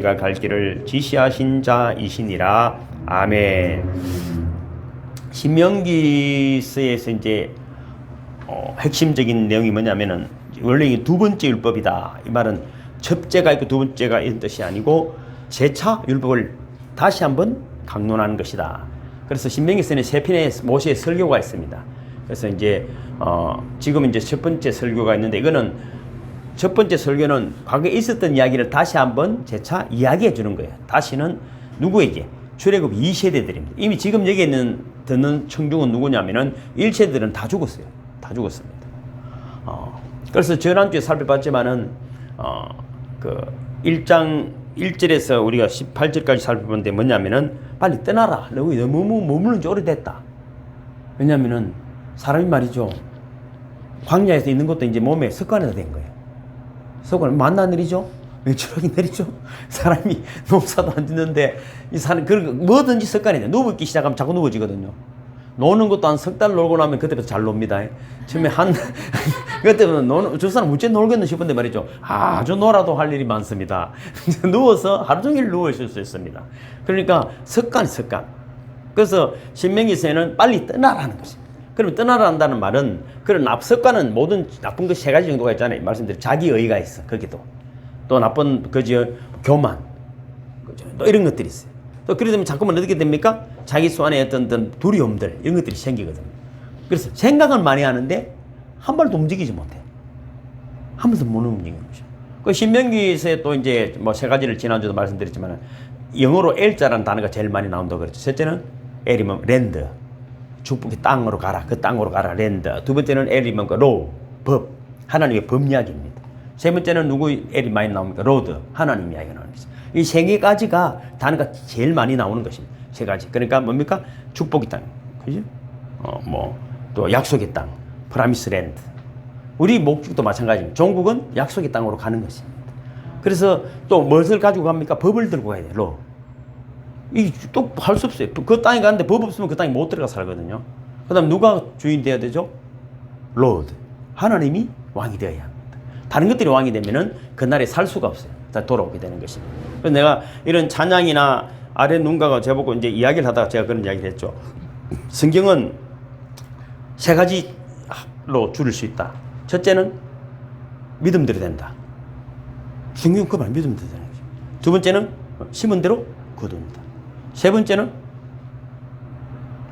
가 갈 길을 지시하신 자이시니라. 아멘. 신명기서에서 이제 핵심적인 내용이 뭐냐면은 원래 이게 두 번째 율법이다. 이 말은 첫째가 있고 두 번째가 이런 뜻이 아니고 재차 율법을 다시 한번 강론하는 것이다. 그래서 신명기서는 세 편의 모세의 설교가 있습니다. 그래서 이제 지금 이제 첫 번째 설교가 있는데, 이거는 첫 번째 설교는 과거에 있었던 이야기를 다시 한번 재차 이야기해 주는 거예요. 다시는 누구에게? 출애굽 2세대들입니다. 이미 지금 여기 있는 듣는 청중은 누구냐면은 1세대들은 다 죽었어요. 다 죽었습니다. 그래서 지난주에 살펴봤지만은 그 1장 1절에서 우리가 18절까지 살펴봤는데 뭐냐면은 빨리 떠나라. 너희 너무 머무른 지 오래됐다. 왜냐면은 사람이 말이죠, 광야에서 있는 것도 이제 몸에 습관화가 된 거예요. 습관 만나 내리죠. 외출하기 내리죠. 사람이 농사도 안 짓는데 이 사람 그런 뭐든지 습관이 돼. 누워있기 시작하면 자꾸 누워지거든요. 노는 것도 한 석 달 놀고 나면 그때부터 잘 놉니다. 처음에 그때부터 저 사람 어째 놀겠나 싶은데 말이죠, 아주 놀아도 할 일이 많습니다. 누워서 하루 종일 누워 있을 수 있습니다. 그러니까 습관. 그래서 신명기서에는 빨리 떠나라는 것입니다. 그러면 떠나라 한다는 말은, 그런 습관은 모든 나쁜 것 세 가지 정도가 있잖아요. 말씀드린 자기의가 있어. 거기도 또 나쁜 교만, 또 이런 것들이 있어요. 또 그러다 보면 자꾸만 어떻게 됩니까? 자기 소안에 어떤 두려움들, 이런 것들이 생기거든요. 그래서 생각은 많이 하는데 한 발도 움직이지 못해. 한 번도 못 움직이는 거죠. 그 신명기서에 또 이제 뭐 세 가지를 지난주도 말씀드렸지만, 영어로 L자라는 단어가 제일 많이 나온다고 그랬죠. 첫째는 L이면 랜드, 축복의 땅으로 가라. 그 땅으로 가라. 랜드. 두 번째는 L이면 로, 법, 하나님의 법약입니다. 세 번째는 누구 L이 많이 나옵니까? 로드, 하나님 이야기가 나오는 거죠. 이 세 가지가 단어가 제일 많이 나오는 것입니다. 세 가지. 그러니까 뭡니까? 축복의 땅, 그죠? 또 약속의 땅, 프라미스 랜드. 우리 목적도 마찬가지입니다. 종국은 약속의 땅으로 가는 것입니다. 그래서 또 무엇을 가지고 갑니까? 법을 들고 가야 돼요. 로. 이 또 할 수 없어요. 그 땅에 가는데 법 없으면 그 땅에 못 들어가 살거든요. 그 다음 누가 주인 되어야 되죠? 로드. 하나님이 왕이 되어야 합니다. 다른 것들이 왕이 되면은 그날에 살 수가 없어요. 다 돌아오게 되는 것입니다. 그래서 내가 이런 찬양이나 아래 눈가가 저보고 이제 이야기를 하다가 제가 그런 이야기를 했죠. 성경은 세 가지로 줄일 수 있다. 첫째는 믿음대로 된다. 성경 그 말 믿음대로 되는 거죠. 두 번째는 심은 대로 거둔다. 세 번째는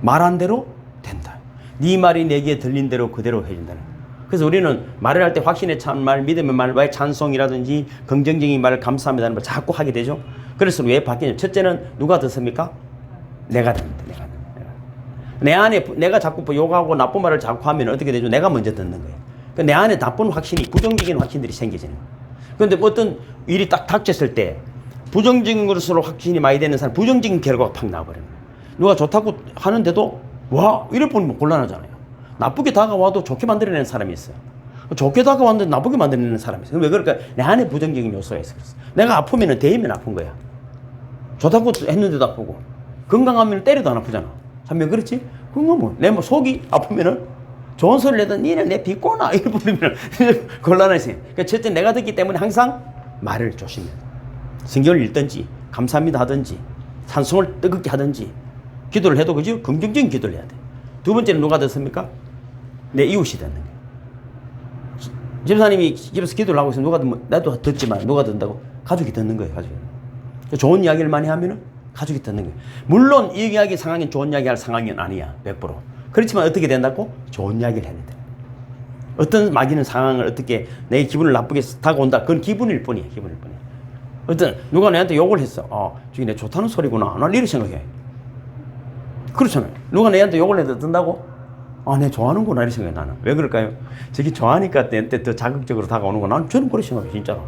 말한 대로 된다. 네 말이 내게 들린 대로 그대로 해준다는 거예요. 그래서 우리는 말을 할 때 확신의 말, 믿음의 말과의 찬송이라든지 긍정적인 말을 감사합니다는 말 자꾸 하게 되죠. 그래서 왜 바뀌냐? 첫째는 누가 듣습니까? 내가 듣는다. 내 안에 내가 자꾸 욕하고 나쁜 말을 자꾸 하면 어떻게 되죠? 내가 먼저 듣는 거예요. 그러니까 내 안에 나쁜 확신이, 부정적인 확신들이 생기지는 거예요. 그런데 어떤 일이 딱 닥쳤을 때 부정적인 것으로 확신이 많이 되는 사람, 부정적인 결과가 팍 나와버리는 거예요. 누가 좋다고 하는데도 와, 이럴 뻔하면 곤란하잖아요. 나쁘게 다가와도 좋게 만들어내는 사람이 있어요. 좋게 다가왔는데 나쁘게 만들어내는 사람이 있어요. 왜 그럴까? 내 안에 부정적인 요소가 있어요. 내가 아프면 대이면 아픈 거야. 좋다고 했는데도 아프고, 건강하면 때려도 안 아프잖아. 참, 왜 그렇지? 그건 뭐, 내 속이 아프면은 좋은 소리를 내도 니네 내 비꼬나 이렇게 부르면 곤란해져요. 그러니까 첫째, 내가 듣기 때문에 항상 말을 조심해요. 성경을 읽든지 감사합니다 하든지 찬송을 뜨겁게 하든지 기도를 해도 그죠? 긍정적인 기도를 해야 돼. 두 번째는 누가 듣습니까? 내 이웃이 듣는 거예요. 집사님이 집에서 기도를 하고 있으면 나도 듣지만 누가 듣는다고? 가족이 듣는 거예요. 가족이. 좋은 이야기를 많이 하면은 가족이 듣는 거예요. 물론 이 이야기 상황이 좋은 이야기 할 상황은 아니야. 100%. 그렇지만 어떻게 된다고? 좋은 이야기를 해야 된다. 어떤 막이는 상황을 어떻게 내 기분을 나쁘게 다가온다. 그건 기분일 뿐이에요. 기분일 뿐이에요. 어떤 누가 내한테 욕을 했어. 저게 내 좋다는 소리구나. 난 이렇게 생각해. 그렇잖아요. 누가 내한테 욕을 해도 듣는다고? 내 좋아하는구나 이렇게 생각해. 나는. 왜 그럴까요? 저기 좋아하니까 내한테 더 자극적으로 다가오는구나. 나는 저는 그렇게 생각해. 진짜로.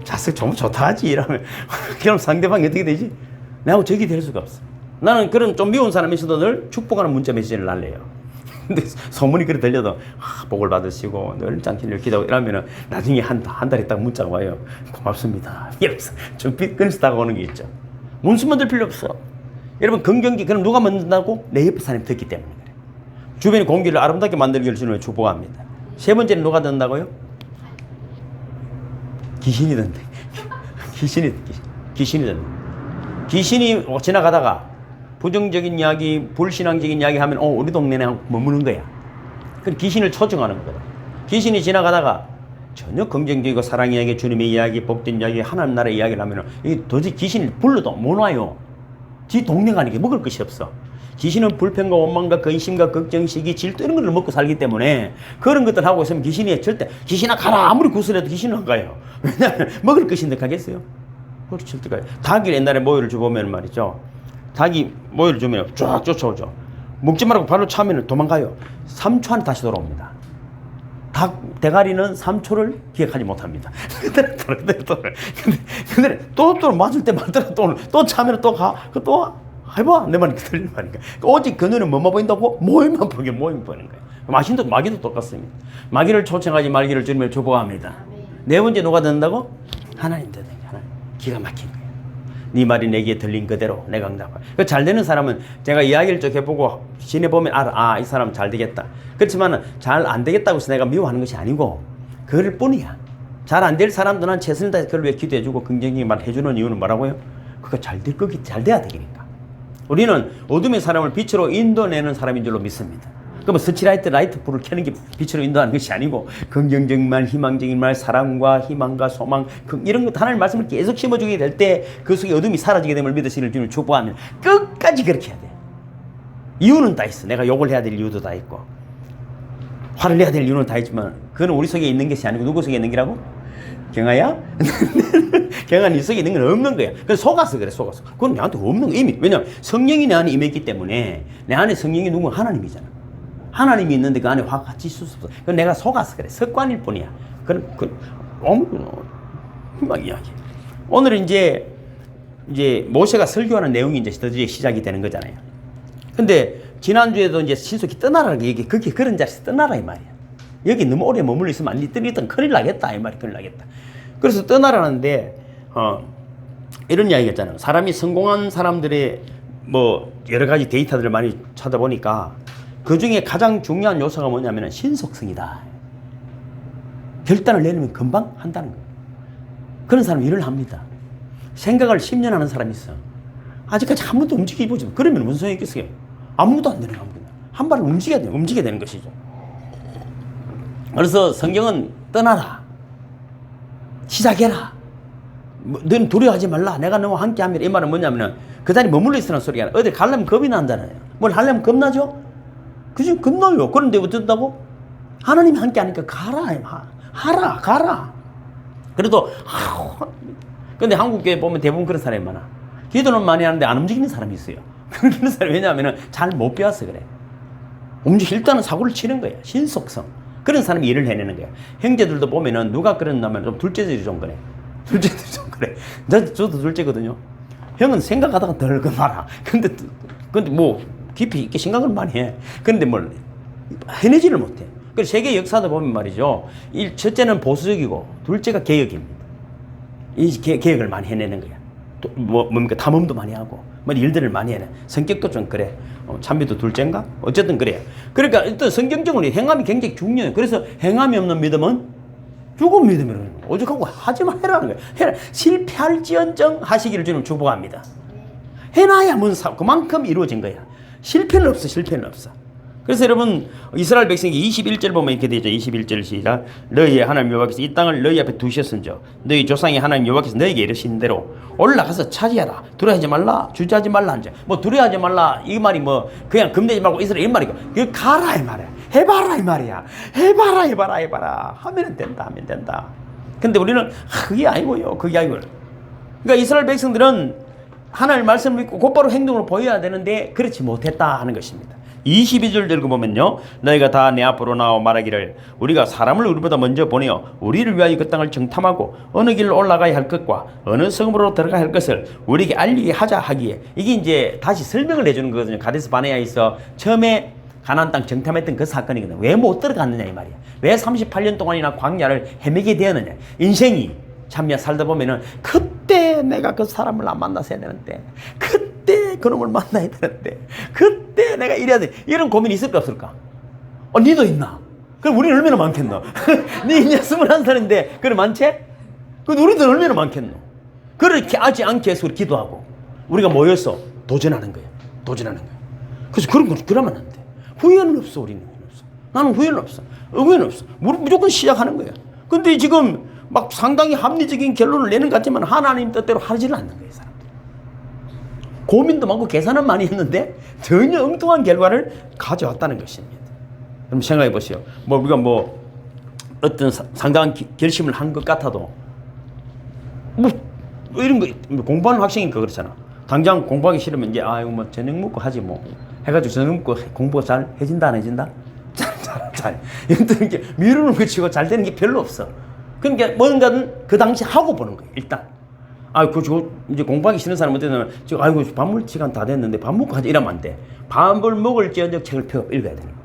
자식 좀 좋다 하지 이러면 그럼 상대방이 어떻게 되지? 내하고 적이 될 수가 없어. 나는 그런 좀 미운 사람이 있어도 늘 축복하는 문자 메시지를 날려요. 근데 소문이 그래 들려도 복을 받으시고 늘 짱키를 기도하고 이러면은 나중에 한 달 있다가 문자가 와요. 고맙습니다. 이러면서 좀 삐끈해서 다가오는 게 있죠. 문수 만들 필요 없어. 여러분, 긍정기 그럼 누가 만든다고? 내 옆에 사람이 듣기 때문에 그래. 주변의 공기를 아름답게 만들기를 주님을 축복합니다. 세 번째는 누가 듣는다고요? 귀신이 듣는다. 귀신이 듣기. 귀신이 됩니다. 귀신이 지나가다가 부정적인 이야기, 불신앙적인 이야기 하면 우리 동네에 머무는 거야. 그럼 귀신을 초청하는 거거든. 귀신이 지나가다가 전혀 긍정적이고 사랑 이야기, 주님의 이야기, 복된 이야기, 하나님 나라의 이야기를 하면은 이게 도저히 귀신을 불러도 못 와요. 지 동네 가는 게 먹을 것이 없어. 귀신은 불평과 원망과 근심과 걱정, 시기, 질투 이런 걸 먹고 살기 때문에 그런 것들 하고 있으면 귀신이 절대 귀신아 가라 아무리 구슬해도 귀신은 안 가요. 왜냐하면 먹을 것인데 가겠어요? 그렇죠, 절대 가요. 닭이 옛날에 모유를 줘보면 말이죠. 닭이 모유를 주면 쫙 쫓아오죠. 먹지 말고 발로 차면 도망가요. 3초 안에 다시 돌아옵니다. 닭 대가리는 3초를 기억하지 못합니다. 근데 또 맞을 때 맞더라 또 차면 또 가. 또 해봐. 내 말이 틀린 말인가. 오직 그녀는 뭐만 보인다고? 모임만 보는 거예요. 마귀도 똑같습니다. 마귀를 초청하지 말기를 주님을 축복합니다. 네 번째 누가 듣는다고? 하나님 듣는 거예요. 하나님. 기가 막힌 거예요. 네 말이 내게 들린 그대로 내가 응답할. 잘 되는 사람은 제가 이야기를 쭉 해보고 지내보면 알아. 이 사람 잘 되겠다. 그렇지만 잘 안 되겠다고 해서 내가 미워하는 것이 아니고 그럴 뿐이야. 잘 안 될 사람도 난 최선을 다해서 그걸 위해 기도해주고 긍정적인 말 해주는 이유는 뭐라고요? 그거 잘 될 거기 잘 돼야 되니까. 우리는 어둠의 사람을 빛으로 인도내는 사람인 줄로 믿습니다. 그러면 스치라이트 라이트 불을 켜는 게 빛으로 인도하는 것이 아니고 긍정적인 말, 희망적인 말, 사랑과 희망과 소망 이런 것 하나님의 말씀을 계속 심어주게 될 때 그 속에 어둠이 사라지게 됨을 믿으시는 주님을 축복하면 끝까지 그렇게 해야 돼. 이유는 다 있어. 내가 욕을 해야 될 이유도 다 있고 화를 내야 될 이유는 다 있지만 그건 우리 속에 있는 것이 아니고 누구 속에 있는 게라고? 경아야? 경아 네 속에 있는 건 없는 거야. 그래서 속아서 그래. 속아서. 그건 내한테 없는 거 이미. 왜냐면 성령이 내 안에 임했기 때문에 내 안에 성령이 누구는 하나님이잖아. 하나님이 있는데 그 안에 화가 같이 있을 수 없어. 그건 내가 속아서 그래. 습관일 뿐이야. 희망 이야기. 오늘은 이제 모세가 설교하는 내용이 이제 드디어 시작이 되는 거잖아요. 근데 지난주에도 이제 신속히 떠나라고 얘기, 그게 그런 자리에서 떠나라 이 말이야. 여기 너무 오래 머물러 있으면 안 돼. 떠나면 큰일 나겠다 이 말이 큰일 나겠다. 그래서 떠나라는데 이런 이야기가 있잖아요. 사람이 성공한 사람들의 뭐 여러 가지 데이터들을 많이 찾아보니까 그 중에 가장 중요한 요소가 뭐냐면 신속성이다. 결단을 내리면 금방 한다는 거예요. 그런 사람이 일을 합니다. 생각을 10년 하는 사람이 있어. 아직까지 한 번도 움직이보지 마. 그러면 무슨 소용이 있겠어요? 아무것도 안 되는 겁니다. 한 발을 움직여야 되는 것이죠. 그래서 성경은 떠나라. 시작해라. 너는 두려워하지 말라. 내가 너와 함께하면 이 말은 뭐냐면 그 자리에 머물러 있으라는 소리가 아니라 어디 가려면 겁이 난다잖아요. 뭘 하려면 겁나죠? 그죠? 겁나요. 그런데 어쩐다고? 하나님이 함께 하니까 가라. 가라. 그래도 근데 한국에 보면 대부분 그런 사람이 많아. 기도는 많이 하는데 안 움직이는 사람이 있어요. 그런 사람이 왜냐하면 잘 못 배워서 그래. 일단은 사고를 치는 거야. 신속성. 그런 사람이 일을 해내는 거야. 형제들도 보면은 누가 그랬냐면 좀 둘째들이 좀 그래. 저도 둘째거든요. 형은 생각하다가 덜 봐라. 근데 뭐 깊이 있게 생각을 많이 해. 근데 뭘 해내지를 못해. 그래서 세계 역사도 보면 말이죠. 첫째는 보수적이고 둘째가 개혁입니다. 이 개혁을 많이 해내는 거야. 또 뭡니까 탐험도 많이 하고 뭐 일들을 많이 해내. 성격도 좀 그래. 찬미도 둘째인가? 어쨌든 그래. 그러니까 일단 성경적으로 행함이 굉장히 중요해요. 그래서 행함이 없는 믿음은 죽은 믿음이라는 거예요. 오죽하고 하지만 해라는 거예요. 해라. 실패할지언정 하시기를 주님 축복합니다. 해놔야 그만큼 이루어진 거야. 실패는 없어. 그래서 여러분 이스라엘 백성이 21절 보면 이렇게 되죠. 21절 시작. 너희의 하나님 여호와께서 이 땅을 너희 앞에 두셨은저 너희 조상의 하나님 여호와께서 너희에게 이르신 대로 올라가서 차지하라. 두려워하지 말라. 주저하지 말라. 뭐 두려워하지 말라 이 말이 뭐 그냥 겁내지 말고 이스라엘 이 말이고 그 가라 이 말이야. 해봐라 이 말이야. 해봐라 하면 된다. 근데 우리는 그게 아니고요. 그러니까 이스라엘 백성들은 하나님의 말씀을 믿고 곧바로 행동을 보여야 되는데 그렇지 못했다 하는 것입니다. 22절 들고 보면요. 너희가 다 내 앞으로 나와 말하기를 우리가 사람을 우리보다 먼저 보내어 우리를 위하여 그 땅을 정탐하고 어느 길로 올라가야 할 것과 어느 성읍으로 들어가야 할 것을 우리에게 알리게 하자 하기에 이게 이제 다시 설명을 해주는 거거든요. 가데스 바네아에서 처음에 가나안 땅 정탐했던 그 사건이거든요. 왜 못 들어갔느냐 이 말이야. 왜 38년 동안이나 광야를 헤매게 되었느냐. 인생이 참야 살다 보면은 그때 내가 그 사람을 안 만났어야 되는데 그때 그놈을 만나야 되는데 그때 내가 이래야 돼. 이런 고민이 있을까 없을까? 니도 있나? 그럼 우리는 얼마나 많겠노? 니 이제 21살인데 그래 많지? 그럼 우리도 얼마나 많겠노? 그렇게 하지 않게 해서 우리 기도하고 우리가 모여서 도전하는 거예요. 도전하는 거예요. 그래서 그런 건 그러면 안 돼. 후회는 없어. 우리는 없어. 나는 후회는 없어. 후회는 없어. 무조건 시작하는 거야. 근데 지금 막 상당히 합리적인 결론을 내는 것 같지만 하나님 뜻대로 하지를 않는 거예요. 사람들. 고민도 많고 계산은 많이 했는데 전혀 엉뚱한 결과를 가져왔다는 것입니다. 그럼 생각해 보세요. 우리가 어떤 상당한 결심을 한 것 같아도 이런 거 공부하는 학생이니까 그렇잖아. 당장 공부하기 싫으면 이제 저녁 먹고 하지 해가지고 저녁 먹고 공부가 잘 해진다 안 해진다? 잘 이렇게 미루는 거 치고 잘 되는 게 별로 없어. 그러니까 뭔가는 그 당시 하고 보는 거예요. 일단 이제 공부하기 싫은 사람한테는 지금 밥 먹을 시간 다 됐는데 밥 먹고 하지 이러면 안 돼. 밥을 먹을지언정 책을 펴 읽어야 되는 거예요.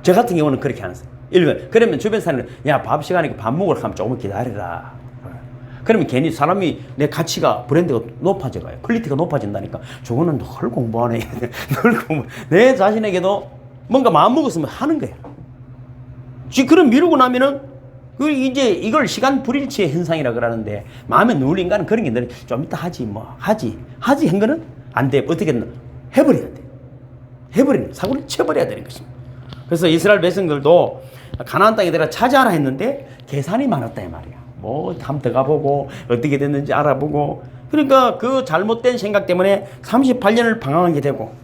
저 같은 경우는 그렇게 하는 거예요. 그러면 주변 사람은 밥 시간이니까 밥 먹으러 가면 조금 기다려라. 그러면 괜히 사람이 내 가치가 브랜드가 높아져가요. 퀄리티가 높아진다니까. 저거는 널 공부하네. 내 자신에게도 뭔가 마음 먹었으면 하는 거야. 그럼 미루고 나면은 이제 이걸 시간 불일치의 현상이라 그러는데 마음에 누울 인간은 그런 게 늘 좀 이따 하지 하지 한 거는 안 돼. 어떻게든 해버려야 돼. 해버리는 사고를 쳐버려야 되는 것입니다. 그래서 이스라엘 백성들도 가나안 땅에 들어가 차지하라 했는데 계산이 많았다 이 말이야. 한번 더 가보고 어떻게 됐는지 알아보고 그러니까 그 잘못된 생각 때문에 38년을 방황하게 되고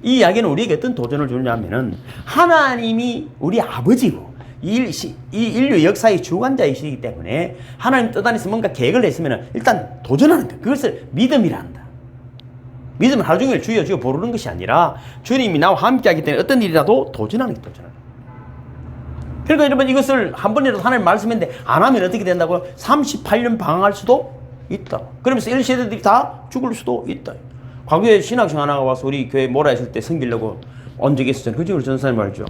이 이야기는 우리에게 어떤 도전을 주냐면은 하나님이 우리 아버지고 이 인류 역사의 주관자이시기 때문에 하나님 뜻 안에서 뭔가 계획을 했으면 일단 도전하는 거예요. 그것을 믿음이라 한다. 믿음은 하루 종일 주여 주여 부르는 것이 아니라 주님이 나와 함께 하기 때문에 어떤 일이라도 도전하는 게 도전하는 거예요. 그러니까 여러분 이것을 한 번이라도 하나님 말씀했는데 안 하면 어떻게 된다고요? 38년 방황할 수도 있다. 그러면서 1세대들이 다 죽을 수도 있다. 과거에 신학생 하나가 와서 우리 교회 모라 했을 때 섬기려고 온 적이 있었잖아요. 그죠? 우리 전사님 말이죠.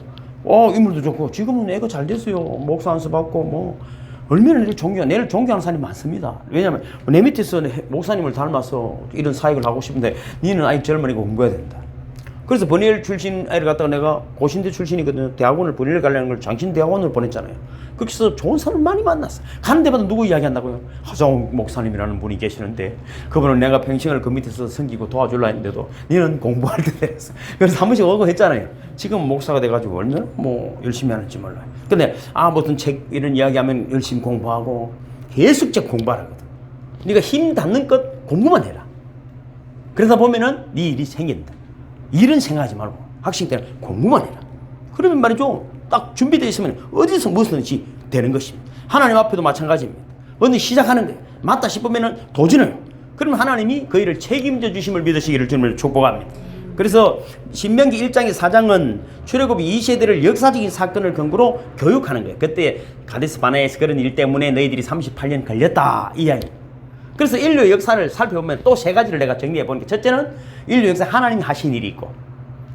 인물도 좋고 지금은 애가 잘 됐어요. 목사 안수 받고 얼마나 내를 존경하는 사람이 많습니다. 왜냐하면 내 밑에서 목사님을 닮아서 이런 사역을 하고 싶은데 니는 아직 젊으니까 공부해야 된다. 그래서 번일 출신 아이를 갖다가 내가 고신대 출신이거든요. 대학원을 번일 가려는 걸 장신대학원으로 보냈잖아요. 거기서 좋은 사람 많이 만났어. 가는 데마다 누구 이야기한다고요? 하정 목사님이라는 분이 계시는데 그분은 내가 평생을 그 밑에서 섬기고 도와줄라 했는데도 니는 공부할 때 됐어. 그래서 한 번씩 오고 했잖아요. 지금 목사가 돼가지고 얼마나 열심히 하는지 몰라요. 근데 무슨 책 이런 이야기하면 열심히 공부하고 계속적 공부하거든. 네가 힘 닿는 것 공부만 해라. 그러다 보면은 네 일이 생긴다. 일은 생각하지 말고 학생 때는 공부만 해라. 그러면 말이죠. 딱 준비되어 있으면 어디서 무엇이든지 되는 것입니다. 하나님 앞에도 마찬가지입니다. 언제 시작하는 거예요. 맞다 싶으면 도전해요. 그러면 하나님이 그 일을 책임져 주심을 믿으시기를 주님을 축복합니다. 그래서 신명기 1장의 4장은 출애굽이 2세대를 역사적인 사건을 근거로 교육하는 거예요. 그때 가데스 바네아에서 그런 일 때문에 너희들이 38년 걸렸다 이 이야기. 그래서 인류의 역사를 살펴보면 또 세 가지를 내가 정리해 보니까 첫째는 인류 역사에 하나님이 하신 일이 있고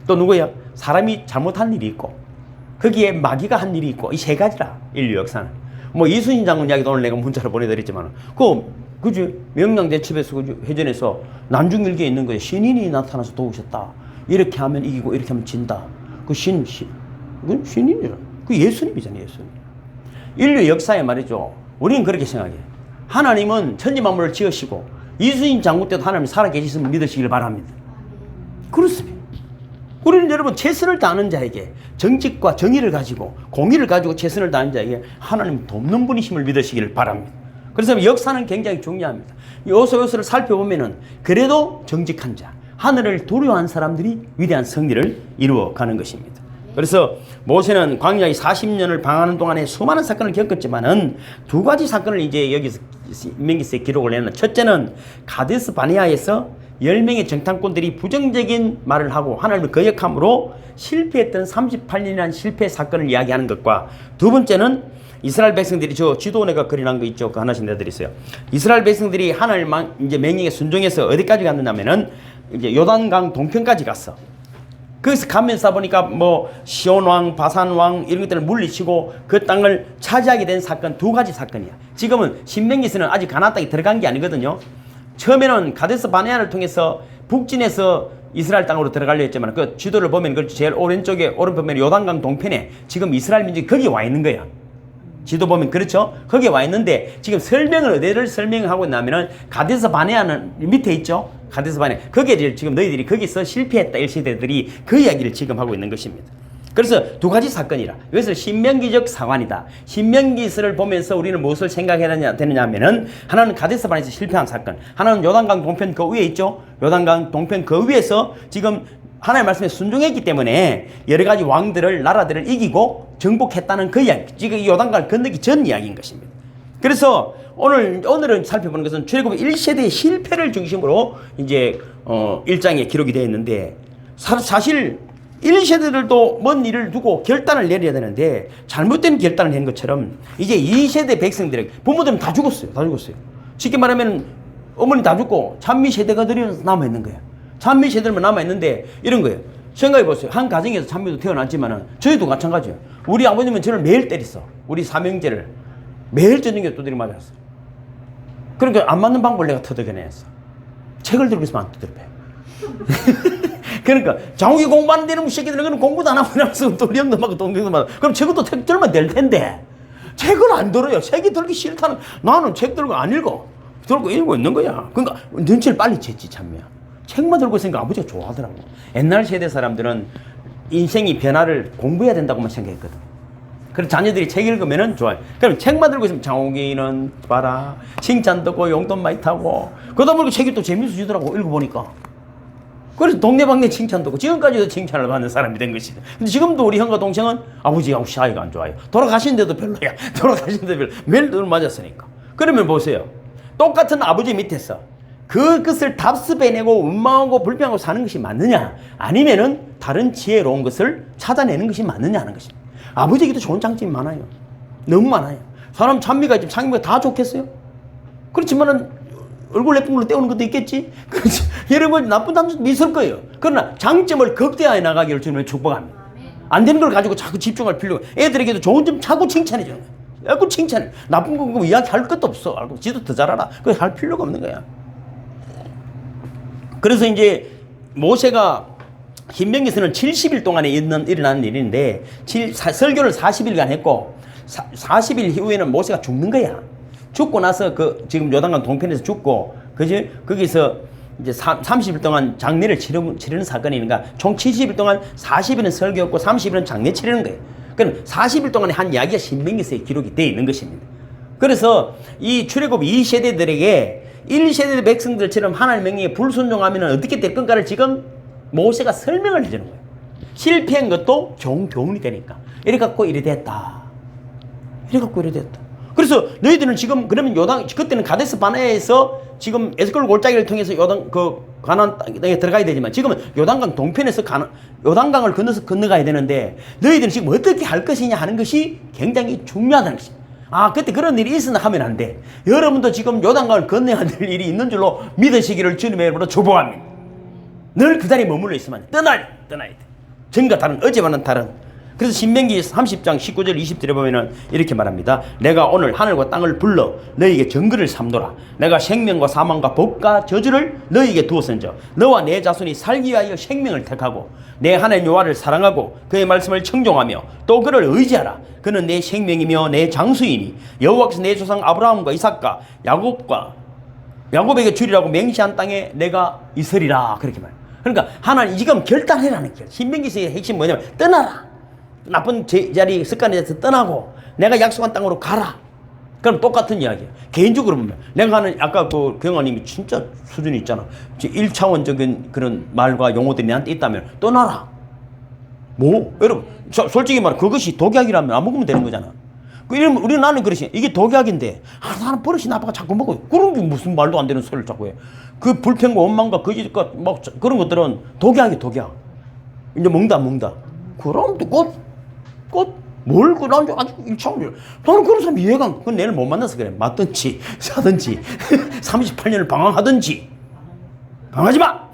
또 누구야? 사람이 잘못한 일이 있고 거기에 마귀가 한 일이 있고 이 세 가지라 인류 역사는. 이순신 장군 이야기도 오늘 내가 문자로 보내드렸지만 그지 명량대첩에서 회전에서 난중일기에 있는 거예요. 신인이 나타나서 도우셨다. 이렇게 하면 이기고 이렇게 하면 진다. 그건 신인이잖아. 그 예수님이잖아요. 예수님. 인류 역사에 말이죠. 우리는 그렇게 생각해요. 하나님은 천지만물을 지으시고 이순신 장군 때도 하나님이 살아계시음을 믿으시길 바랍니다. 그렇습니다. 우리는 여러분 최선을 다하는 자에게 정직과 정의를 가지고 공의를 가지고 최선을 다하는 자에게 하나님 돕는 분이심을 믿으시길 바랍니다. 그래서 역사는 굉장히 중요합니다. 요소요소를 살펴보면은 그래도 정직한 자, 하늘을 두려워한 사람들이 위대한 승리를 이루어가는 것입니다. 그래서 모세는 광야에 40년을 방황하는 동안에 수많은 사건을 겪었지만은 두 가지 사건을 이제 여기서 신명기서에 기록을 내는. 첫째는 가데스 바네아에서 10명의 정탐꾼들이 부정적인 말을 하고 하나님을 거역함으로 실패했던 38년이라는 실패 사건을 이야기하는 것과 두 번째는 이스라엘 백성들이 저 지도원에가 그려놓은 거 있죠. 그 하나씩 내드렸어요. 이스라엘 백성들이 하나님 이제 명령에 순종해서 어디까지 갔느냐면은 이제 요단강 동편까지 갔어. 거기서 가면서 보니까 시온 왕, 바산 왕 이런 것들을 물리치고 그 땅을 차지하게 된 사건 두 가지 사건이야. 지금은 신명기서는 아직 가나안 땅에 들어간 게 아니거든요. 처음에는 가데스 바네아를 통해서 북진해서 이스라엘 땅으로 들어가려 했지만 그 지도를 보면 그 제일 오른쪽에 오른편에 요단강 동편에 지금 이스라엘 민족이 거기 와 있는 거야. 지도 보면 그렇죠? 거기에 와 있는데 지금 설명을 어디를 설명하고 있냐면은 가데스 바네아는 밑에 있죠? 가데스 바네아. 거기에 지금 너희들이 거기서 실패했다 1세대들이 그 이야기를 지금 하고 있는 것입니다. 그래서 두 가지 사건이라. 여기서 신명기적 상환이다. 신명기서를 보면서 우리는 무엇을 생각해야 되느냐 하면은 하나는 가데스 바네아에서 실패한 사건, 하나는 요단강 동편 그 위에 있죠? 요단강 동편 그 위에서 지금 하나님의 말씀에 순종했기 때문에 여러 가지 왕들을, 나라들을 이기고 정복했다는 그 이야기. 지금 이 요단강을 건너기 전 이야기인 것입니다. 그래서 오늘은 살펴보는 것은 출애굽 1세대의 실패를 중심으로 이제 1장에 기록이 되어 있는데 사실 1세대들도 먼 일을 두고 결단을 내려야 되는데 잘못된 결단을 낸 것처럼 이제 2세대 백성들에게 부모들은 다 죽었어요. 다 죽었어요. 쉽게 말하면 어머니 다 죽고 찬미 세대가들이 남아있는 거예요. 찬미 세대만 남아있는데 이런 거예요. 생각해 보세요. 한 가정에서 찬미도 태어났지만은 저희도 마찬가지예요. 우리 아버님은 저를 매일 때렸어. 우리 삼형제를 매일 저녁에 두드려 맞았어. 그러니까 안 맞는 방법을 내가 터득해냈어. 책을 들고 있으면 안 두드려. 그러니까 장욱이 공부하는 데는 새끼들은 공부도 안 하고 나서 또 리엄도 맞고 동경도 맞고 그럼 저것도 책 들면 될 텐데 책을 안 들어요. 책이 들기 싫다는 나는 책 들고 안 읽어. 들고 읽고 있는 거야. 그러니까 눈치를 빨리 챘지 참이야. 책만 들고 있으니까 아버지가 좋아하더라고. 옛날 세대 사람들은 인생이 변화를 공부해야 된다고만 생각했거든. 그래서 자녀들이 책 읽으면은 좋아요. 그럼 책만 들고 있으면 장욱이는 봐라 칭찬 듣고 용돈 많이 타고 그러다 보니까 책이 또 재밌어지더라고 읽어보니까. 그래서 동네방네 칭찬 듣고 지금까지도 칭찬을 받는 사람이 된 것이다. 근데 지금도 우리 형과 동생은 아버지하고 사이가 안 좋아요. 돌아가시는데도 별로야. 돌아가시는데도 별로. 매일 늘 맞았으니까. 그러면 보세요. 똑같은 아버지 밑에서 그것을 답습해내고 원망하고 불평하고 사는 것이 맞느냐 아니면은 다른 지혜로운 것을 찾아내는 것이 맞느냐 하는 것입니다. 아버지에게도 좋은 장점이 많아요. 너무 많아요. 사람 찬미가 있지만 창미가 다 좋겠어요? 그렇지만은 얼굴 예쁜 걸로 때우는 것도 있겠지? 그렇지. 여러분 나쁜 장점도 있을 거예요. 그러나 장점을 극대화해 나가기를 주님을 축복합니다. 안 되는 걸 가지고 자꾸 집중할 필요가 애들에게도 좋은 점 자꾸 칭찬해 주는 거야. 자꾸 칭찬해. 나쁜 거 이야기할 것도 없어. 알고 지도 더 잘 알아. 그거 할 필요가 없는 거야. 그래서 이제 모세가 신명기서는 70일 동안에 일어나는 일인데 설교를 40일간 했고 40일 이후에는 모세가 죽는 거야. 죽고 나서 지금 요단강 동편에서 죽고 그지 거기서 이제 30일 동안 장례를 치르는 사건이니까 총 70일 동안 40일은 설교였고 30일은 장례 치르는 거예요. 그럼 40일 동안에 한 이야기가 신명기서에 기록이 되어 있는 것입니다. 그래서 이 출애굽 2세대들에게 1세대 백성들처럼 하나님의 명령에 불순종하면 어떻게 될 건가를 지금 모세가 설명을 해주는 거예요. 실패한 것도 교훈이 되니까. 이래 갖고 이래 됐다. 이래 갖고 이래 됐다. 그래서 너희들은 지금 그러면 그때는 가데스 바네아에서 지금 에스콜 골짜기를 통해서 가나안 땅에 들어가야 되지만 지금은 요단강 동편에서 요단강을 건너가야 되는데 너희들은 지금 어떻게 할 것이냐 하는 것이 굉장히 중요하다는 것입니다. 그때 그런 일이 있으나 하면 안 돼. 여러분도 지금 요단강을 건너야 될 일이 있는 줄로 믿으시기를 주님의 이름으로 축복합니다. 늘 그 자리에 머물러 있으면 떠나야 돼. 전과 다른, 어제와는 다른. 그래서 신명기 30장 19절 20절에 보면은 이렇게 말합니다. 내가 오늘 하늘과 땅을 불러 너희에게 정글을 삼노라. 내가 생명과 사망과 복과 저주를 너희에게 두었은저 너와 내 자손이 살기 위하여 생명을 택하고 내 하나님 여호와를 사랑하고 그의 말씀을 청종하며 또 그를 의지하라. 그는 내 생명이며 내 장수이니 여호와께서 내 조상 아브라함과 이삭과 야곱에게 주리라고 맹세한 땅에 내가 있으리라. 그렇게 말해요. 그러니까 하나님 지금 결단해라는 거예요. 신명기서의 핵심 뭐냐면 떠나라. 나쁜 제자리 습관에 대해서 떠나고 내가 약속한 땅으로 가라. 그럼 똑같은 이야기야. 개인적으로 보면 내가 하는 아까 그 경아님이 진짜 수준이 있잖아. 1차원적인 그런 말과 용어들이 나한테 있다면 떠나라. 뭐? 여러분 솔직히 말해 그것이 독약이라면 안 먹으면 되는 거잖아. 우리 나는 그러시 이게 독약인데 나는 버릇이 나빠가 자꾸 먹어요. 그런 게 무슨 말도 안 되는 소리를 자꾸 해. 그 불평과 원망과 거짓과 막 그런 것들은 독약이 독약. 이제 먹는다 안 먹는다. 그럼 또 뭘 난 아주 1차원이야. 나는 그런 사람 이해가 안 가. 그건 내를 못 만나서 그래. 맞든지 사든지 38년을 방황하든지 방황하지 마.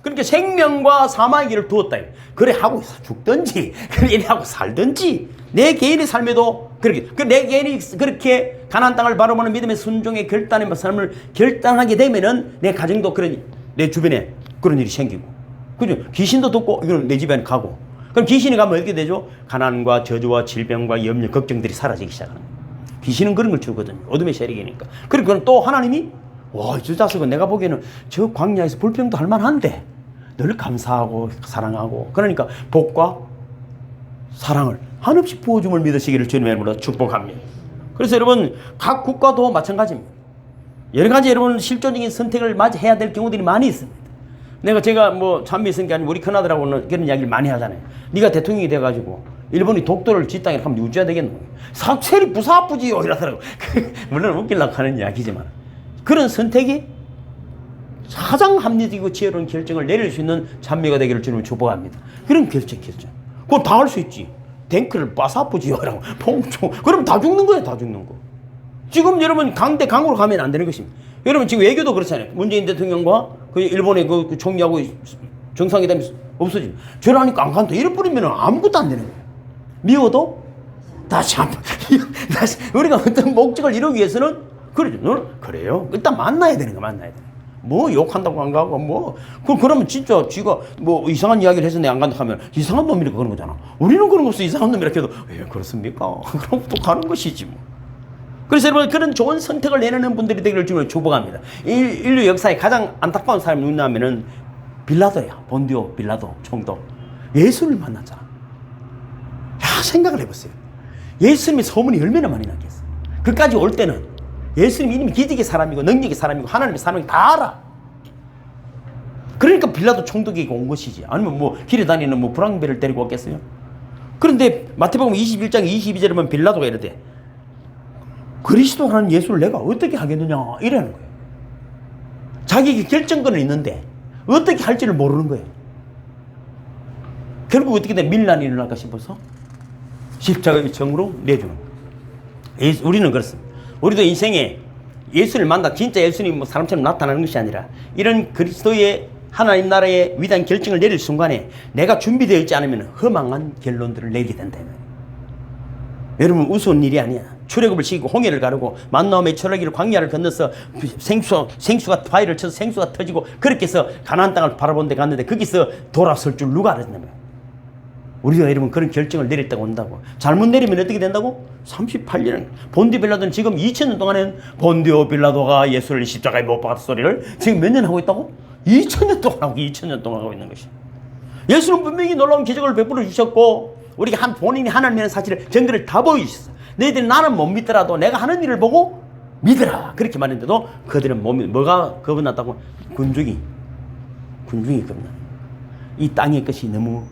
그러니까 생명과 사망의 길을 두었다. 그래 하고 죽든지 그래 이래 하고 살든지 내 개인의 삶에도 그렇게 내 개인이 그렇게 가나안 땅을 바라보는 믿음의 순종의 결단의 삶을 결단하게 되면은 내 가정도 그런 내 주변에 그런 일이 생기고 그죠? 귀신도 듣고 이건 내 집에 가고 그럼 귀신이 가면 어떻게 되죠? 가난과 저주와 질병과 염려, 걱정들이 사라지기 시작하는 거예요. 귀신은 그런 걸 주거든요. 어둠의 세력이니까. 그리고 또 하나님이 와, 저 자식은 내가 보기에는 저 광야에서 불평도 할 만한데 늘 감사하고 사랑하고 그러니까 복과 사랑을 한없이 부어줌을 믿으시기를 주님의 이름으로 축복합니다. 그래서 여러분 각 국가도 마찬가지입니다. 여러 가지 여러분 실존적인 선택을 해야 될 경우들이 많이 있습니다. 제가 뭐 찬미 있은 게 아니고 우리 큰아들하고는 그런 이야기를 많이 하잖아요. 네가 대통령이 돼가지고 일본이 독도를 지 땅에 하면 유지해야 되겠노? 사체리 부사아프지요 이러더라고. 물론 웃기려고 하는 이야기지만 그런 선택이 가장 합리적이고 지혜로운 결정을 내릴 수 있는 찬미가 되기를 주님을 축복합니다. 그런 결정. 그건 다 할 수 있지. 탱크를 빠사아프지요 라고 봉총. 그럼 다 죽는 거예요. 다 죽는 거. 지금 여러분 강으로 가면 안 되는 것입니다. 여러분 지금 외교도 그렇잖아요. 문재인 대통령과 그 일본의 그 총리하고 정상회담이 없어지면 저러니까 안 간다. 이래 버리면 아무것도 안 되는 거예요. 미워도 다시 우리가 어떤 목적을 이루기 위해서는 그래요. 일단 만나야 되는 거 만나야 돼. 뭐 욕한다고 안 가고 그러면 진짜 지가 뭐 이상한 이야기를 해서 내가 안 간다 하면 이상한 놈이니까 그런 거잖아. 우리는 그런 거 없어. 이상한 놈이라 해도 그렇습니까? 그럼 또 가는 것이지 뭐. 그래서 여러분 그런 좋은 선택을 내놓는 분들이 되기를 주님을 축복합니다. 인류 역사에 가장 안타까운 사람이 누구냐면은 빌라도야. 본디오 빌라도 총독. 예수를 만났잖아. 야, 생각을 해보세요. 예수님의 소문이 얼마나 많이 났겠어. 그까지 올 때는 예수님이 이미 기적의 사람이고 능력의 사람이고 하나님의 사람이 다 알아. 그러니까 빌라도 총독에게 온 것이지. 아니면 뭐 길에 다니는 뭐 불황배를 데리고 왔겠어요. 그런데 마태복음 21장 22절에 보면 빌라도가 이러대. 그리스도 하는 예수를 내가 어떻게 하겠느냐 이러는 거예요. 자기에게 결정권은 있는데 어떻게 할지를 모르는 거예요. 결국 어떻게 돼? 밀란이 일어날까 싶어서 십자가의 정으로 내주는 거예요. 우리는 그렇습니다. 우리도 인생에 예수를 만나 진짜 예수님이 뭐 사람처럼 나타나는 것이 아니라 이런 그리스도의 하나님 나라의 위대한 결정을 내릴 순간에 내가 준비되어 있지 않으면 허망한 결론들을 내리게 된다. 여러분 우스운 일이 아니야. 출애굽을 시키고 홍해를 가르고 만나움의 철학기를 광야를 건너서 생수가 바위를 쳐서 생수가 터지고 그렇게 해서 가나안 땅을 바라본 데 갔는데 거기서 돌아설 줄 누가 알았냐면 우리가 여러분 그런 결정을 내릴 때가 온다고. 잘못 내리면 어떻게 된다고? 38년. 본디오 빌라도는 지금 2000년 동안은 본디오 빌라도가 예수를 십자가에 못 박았다 소리를 지금 몇 년 하고 있다고? 2000년 동안 하고 2000년 동안 하고 있는 것이. 예수는 분명히 놀라운 기적을 베풀어 주셨고 우리가 본인이 하나님이라는 사실을 증거를 다 보여주셨어. 너희들이 나는 못 믿더라도 내가 하는 일을 보고 믿으라. 그렇게 말했는데도 그들은 뭐가 겁났다고? 군중이 겁나. 이 땅의 것이 너무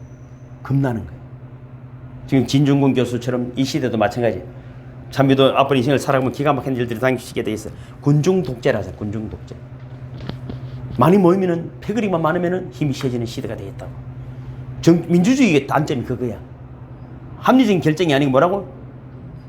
겁나는 거예요. 지금 진중권 교수처럼 이 시대도 마찬가지예요. 참비도 앞으로 인생을 살아가면 기가 막힌 일들이 당기시게 돼 있어요. 군중 독재라서 군중 독재. 많이 모이면은 패거리만 많으면은 힘이 세지는 시대가 되겠다고. 민주주의의 단점이 그거야. 합리적인 결정이 아니고 뭐라고?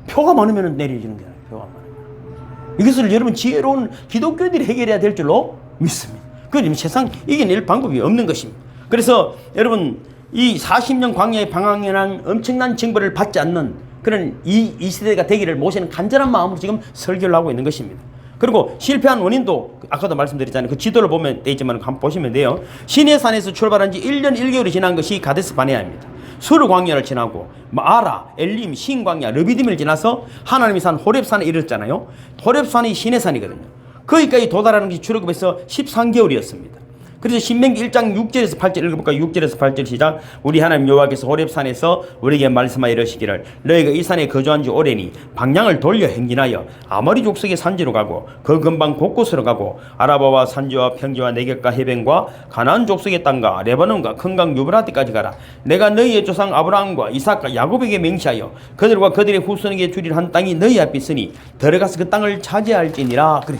표가 많으면 내려지는 거야. 표가 많으면. 이것을 여러분 지혜로운 기독교인들이 해결해야 될 줄로 믿습니다. 그건 세상 이겨낼 방법이 없는 것입니다. 그래서 여러분 이 40년 광야의 방황이라는 엄청난 징벌을 받지 않는 그런 이 시대가 되기를 모시는 간절한 마음으로 지금 설교를 하고 있는 것입니다. 그리고 실패한 원인도 아까도 말씀드렸잖아요. 그 지도를 보면 돼 있지만 한번 보시면 돼요. 시내산에서 출발한 지 1년 1개월이 지난 것이 가데스 바네아입니다. 수르 광야를 지나고 아라, 엘림, 신 광야, 르비딤을 지나서 하나님이 산 호렙산에 이르렀잖아요. 호렙산이 시내산이거든요. 거기까지 도달하는 것이 출애굽에서 13개월이었습니다. 그래서 신명기 1장 6절에서 8절 읽어볼까요? 6절에서 8절 시작. 우리 하나님 여호와께서 호렙산에서 우리에게 말씀하여 이르시기를 너희가 이 산에 거주한 지 오래니 방향을 돌려 행진하여 아모리 족속의 산지로 가고 그 근방 곳곳으로 가고 아라바와 산지와 평지와 내륙과 해변과 가나안 족속의 땅과 레바논과 큰 강 유브라데까지 가라. 내가 너희의 조상 아브라함과 이삭과 야곱에게 맹시하여 그들과 그들의 후손에게 주리라 한 땅이 너희 앞에 있으니 들어가서 그 땅을 차지할지니라. 그래.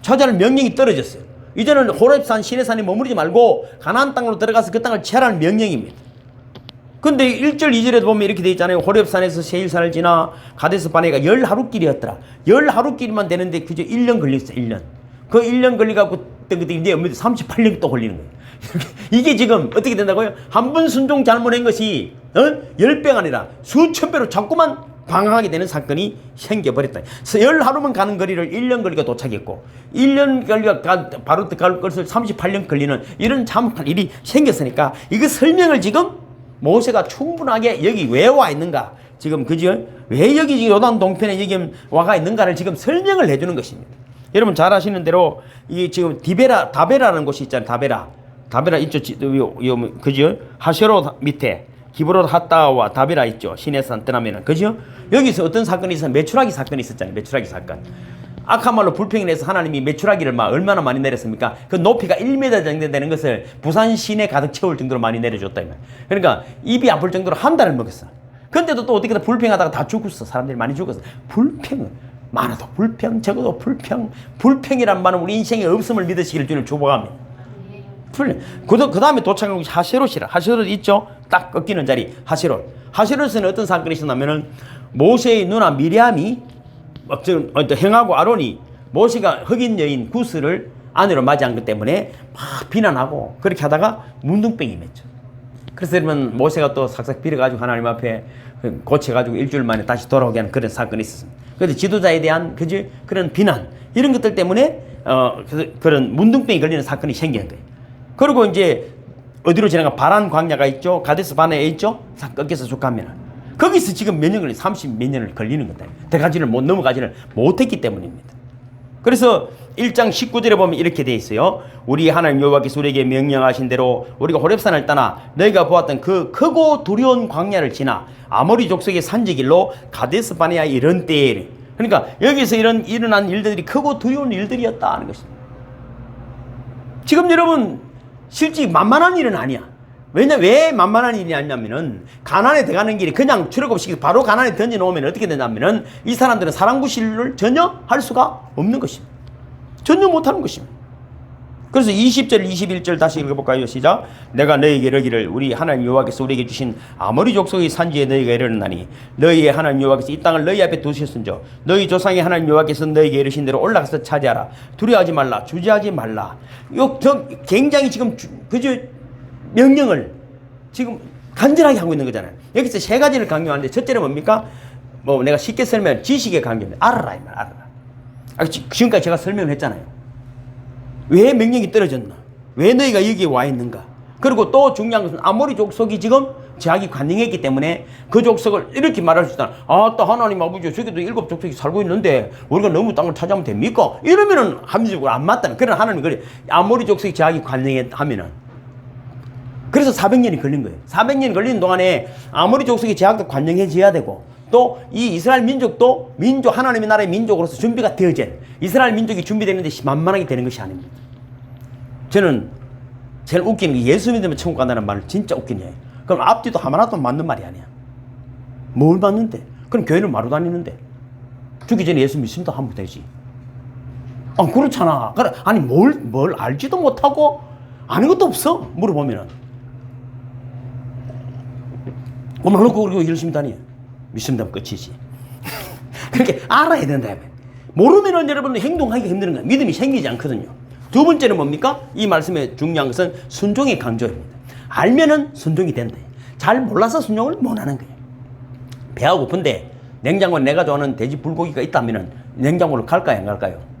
차지할 명령이 떨어졌어요. 이제는 호렙산 시내산에 머무르지 말고 가나안 땅으로 들어가서 그 땅을 취하라는 명령입니다. 근데 1절 2절에도 보면 이렇게 되어 있잖아요. 호렙산에서 세일산을 지나 가데스 바네가 10하루길이었더라. 10하루길만 되는데 그저 1년 걸렸어요. 1년. 그 1년 걸려갖고 이제 38년 또 걸리는 거예요. 이게 지금 어떻게 된다고요? 한 번 순종 잘못한 것이 10배가 아니라 수천 배로 자꾸만 방황하게 되는 사건이 생겨버렸다. 10하루만 가는 거리를 1년 걸리가 도착했고 1년 걸리가 바로 갈 것을 38년 걸리는 이런 참혹한 일이 생겼으니까 이거 설명을 지금 모세가 충분하게 여기 왜 와 있는가 지금 그죠? 왜 여기 지금 요단 동편에 여기 와가 있는가를 지금 설명을 해주는 것입니다. 여러분 잘 아시는 대로 이 지금 다베라는 곳이 있잖아요. 다베라 있죠. 그죠? 하세롯 밑에 기브롯 핫다와 다베라 있죠. 시내산 떠나면은 그죠? 여기서 어떤 사건이 있었어요? 메추라기 사건이 있었잖아요. 메추라기 사건. 악한 말로 불평을 해서 하나님이 메추라기를 막 얼마나 많이 내렸습니까? 그 높이가 1m 정도 되는 것을 부산 시내 가득 채울 정도로 많이 내려줬다. 그러니까 입이 아플 정도로 한 달을 먹었어. 근데도 또 어떻게든 불평하다가 다 죽었어. 사람들이 많이 죽었어. 불평은 많아도 불평, 적어도 불평. 불평이란 말은 우리 인생에 없음을 믿으시기를 주님 축복합니다. 그 다음에 도착한 곳이 하세롯이라. 하세롯 있죠? 딱 꺾이는 자리. 하세롯에는 어떤 사건이 있었냐면은 모세의 누나 미리암이 행하고 아론이 모세가 흑인 여인 구스를 아내로 맞이한 것 때문에 막 비난하고 그렇게 하다가 문둥병이 맺죠. 그래서 여러분 모세가 또 삭삭 빌어가지고 하나님 앞에 고쳐가지고 일주일 만에 다시 돌아오게 하는 그런 사건이 있었습니다. 그래서 지도자에 대한 그런 비난 이런 것들 때문에 그런 문둥병이 걸리는 사건이 생긴 거예요. 그리고 이제 어디로 지나가 바란 광야가 있죠. 가데스 바네에 있죠. 꺾여서 쭉 가면 거기서 지금 몇 년 걸리 30 몇 년을 걸리는 거다. 넘어가지를 못했기 때문입니다. 그래서 1장 19절에 보면 이렇게 돼 있어요. 우리 하나님 여호와께서 우리에게 명령하신 대로 우리가 호렙산을 떠나 너희가 보았던 그 크고 두려운 광야를 지나 아모리 족속의 산지길로 가데스 바네아에 이른 때에, 그러니까 여기서 일어난 일들이 크고 두려운 일들이었다 하는 것입니다. 지금 여러분 실제 만만한 일은 아니야. 왜 만만한 일이 아니냐면은 가나안에 들어가는 길이 그냥 출애굽 시키고 바로 가나안에 던져놓으면 어떻게 되냐면은 이 사람들은 사랑구실을 전혀 할 수가 없는 것입니다. 전혀 못하는 것입니다. 그래서 20절 21절 다시 읽어볼까요? 시작. 내가 너희에게 이르기를 우리 하나님 여호와께서 우리에게 주신 아모리 족속의 산지에 너희가 이르렀나니 너희의 하나님 여호와께서 이 땅을 너희 앞에 두셨은저 너희 조상의 하나님 여호와께서 너희에게 이르신 대로 올라가서 차지하라. 두려워하지 말라. 주저하지 말라. 굉장히 지금 명령을 지금 간절하게 하고 있는 거잖아요. 여기서 세 가지를 강조하는데 첫째는 뭡니까? 내가 쉽게 설명하면 지식의 강조입니다. 알아라 이 말, 알아라. 지금까지 제가 설명을 했잖아요. 왜 명령이 떨어졌나? 왜 너희가 여기에 와 있는가? 그리고 또 중요한 것은 아모리 족속이 지금 제약이 관영했기 때문에 그 족속을 이렇게 말할 수 있다. 또 하나님 아버지 저기도 7 족속이 살고 있는데 우리가 너무 땅을 차지하면 됩니까? 이러면은 합리적으로 안 맞다는. 그러나 하나님이 그래. 아모리 족속이 제약이 관영하면은 그래서 400년이 걸린 거예요. 400년이 걸리는 동안에 아모리 족속이 제약도 관영해져야 되고 또 이 이스라엘 민족도 하나님의 나라의 민족으로서 준비가 되어진 이스라엘 민족이 준비되는데 만만하게 되는 것이 아닙니다. 저는 제일 웃기는 게 예수 믿으면 천국 간다는 말을 진짜 웃기네. 그럼 앞뒤도 하나도 맞는 말이 아니야. 뭘 맞는데? 그럼 교회를 마루 다니는데 죽기 전에 예수 믿습니다 하면 되지. 그렇잖아. 아니 뭘 알지도 못하고 아는 것도 없어? 물어보면은 그럼 놓고 그리고 열심히 다니. 믿습니다 끝이지. 그렇게 알아야 된다. 모르면은 여러분 행동하기가 힘든 거예요. 믿음이 생기지 않거든요. 두 번째는 뭡니까? 이 말씀의 중요한 것은 순종의 강조입니다. 알면은 순종이 된다. 잘 몰라서 순종을 못하는 거예요. 배가 고픈데 냉장고에 내가 좋아하는 돼지 불고기가 있다면은 냉장고를 갈까요 안 갈까요?